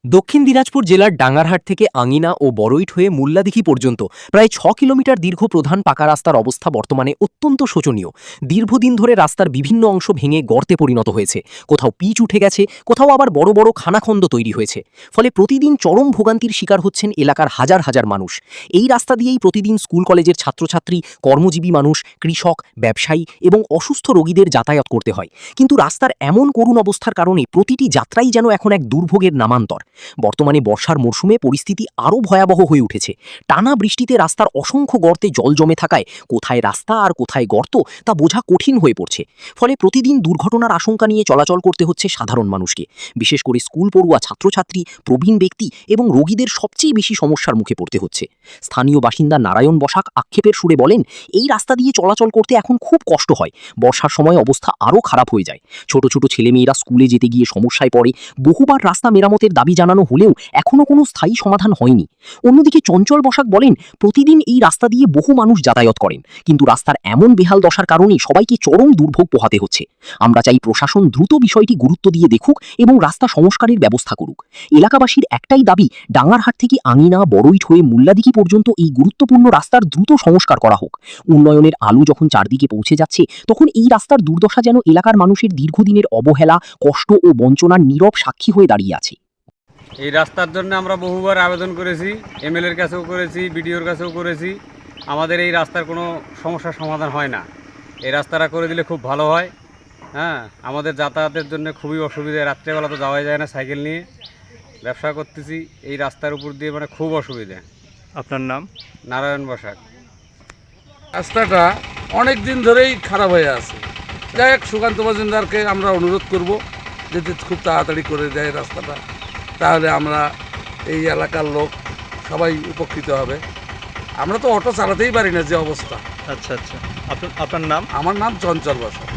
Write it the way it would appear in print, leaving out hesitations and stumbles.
দক্ষিণ দিনাজপুর জেলার ডাঙ্গারহাট থেকে আঙিনা ও বড়ইট হয়ে মুল্লাদিঘি পর্যন্ত প্রায় ৬ কিলোমিটার দীর্ঘ প্রধান পাকা রাস্তার অবস্থা বর্তমানে অত্যন্ত শোচনীয়। দীর্ঘদিন ধরে রাস্তার বিভিন্ন অংশ ভেঙে গর্তে পরিণত হয়েছে, কোথাও পিচ উঠে গেছে, কোথাও আবার বড় বড় খানাখন্দ তৈরি হয়েছে। ফলে প্রতিদিন চরম ভোগান্তির শিকার হচ্ছেন এলাকার হাজার হাজার মানুষ। এই রাস্তা দিয়েই প্রতিদিন স্কুল কলেজের ছাত্রছাত্রী, কর্মজীবী মানুষ, কৃষক, ব্যবসায়ী এবং অসুস্থ রোগীদের যাতায়াত করতে হয়। কিন্তু রাস্তার এমন করুণ অবস্থার কারণে প্রতিটি যাত্রাই যেন এখন এক দুর্ভোগের নামান্তর। বর্তমানে বর্ষার মরশুমে পরিস্থিতি আরও ভয়াবহ হয়ে উঠেছে। টানা বৃষ্টিতে রাস্তার অসংখ্য গর্তে জল জমে থাকায় কোথায় রাস্তা আর কোথায় গর্ত তা বোঝা কঠিন হয়ে পড়ছে। ফলে প্রতিদিন দুর্ঘটনার আশঙ্কা নিয়ে চলাচল করতে হচ্ছে সাধারণ মানুষকে। বিশেষ করে স্কুল পড়ুয়া ছাত্রছাত্রী, প্রবীণ ব্যক্তি এবং রোগীদের সবচেয়ে বেশি সমস্যার মুখে পড়তে হচ্ছে। স্থানীয় বাসিন্দা নারায়ণ বসাক আক্ষেপের সুরে বলেন, এই রাস্তা দিয়ে চলাচল করতে এখন খুব কষ্ট হয়। বর্ষার সময় অবস্থা আরও খারাপ হয়ে যায়। ছোট ছোট ছেলেমেয়েরা স্কুলে যেতে গিয়ে সমস্যায় পড়ে। বহুবার রাস্তা মেরামতের দাবি জানানো হলেও এখনও কোনো স্থায়ী সমাধান হয়নি। অন্যদিকে চঞ্চল বসাক বলেন, প্রতিদিন এই রাস্তা দিয়ে বহু মানুষ যাতায়াত করেন, কিন্তু রাস্তার এমন বেহাল দশার কারণে সবাইকে চরম দুর্ভোগ পোহাতে হচ্ছে। আমরা চাই প্রশাসন দ্রুত বিষয়টি গুরুত্ব দিয়ে দেখুক এবং রাস্তা সংস্কারের ব্যবস্থা করুক। এলাকাবাসীর একটাই দাবি, ডাঙ্গারহাট থেকে আঙিনা, বড়ইট হয়ে মুল্লাদিঘি পর্যন্ত এই গুরুত্বপূর্ণ রাস্তার দ্রুত সংস্কার করা হোক। উন্নয়নের আলো যখন চারদিকে পৌঁছে যাচ্ছে, তখন এই রাস্তার দুর্দশা যেন এলাকার মানুষের দীর্ঘদিনের অবহেলা, কষ্ট ও বঞ্চনার নীরব সাক্ষী হয়ে দাঁড়িয়ে আছে। এই রাস্তার জন্য আমরা বহুবার আবেদন করেছি, এমএলএর কাছেও করেছি, বিডিওর কাছেও করেছি। আমাদের এই রাস্তার কোনো সমস্যার সমাধান হয় না। এই রাস্তাটা করে দিলে খুব ভালো হয়। আমাদের যাতায়াতের জন্য খুবই অসুবিধা। রাত্রেবেলা তো যাওয়াই যায় না সাইকেল নিয়ে। ব্যবসা করতেছি, এই রাস্তার উপর দিয়ে মানে খুব অসুবিধা। আপনার নাম? নারায়ণ বসাক। রাস্তাটা অনেক দিন ধরেই খারাপ হয়ে আছে। যাই হোক, সুকান্ত মজুমদারকে আমরা অনুরোধ করব যাতে খুব তাড়াতাড়ি করে দেয় রাস্তাটা, তাহলে আমরা এই এলাকার লোক সবাই উপকৃত হবে। আমরা তো অটো চালাতেই পারি না, যে অবস্থা। আচ্ছা আচ্ছা, আপনার নাম? আমার নাম চঞ্চল বসাক।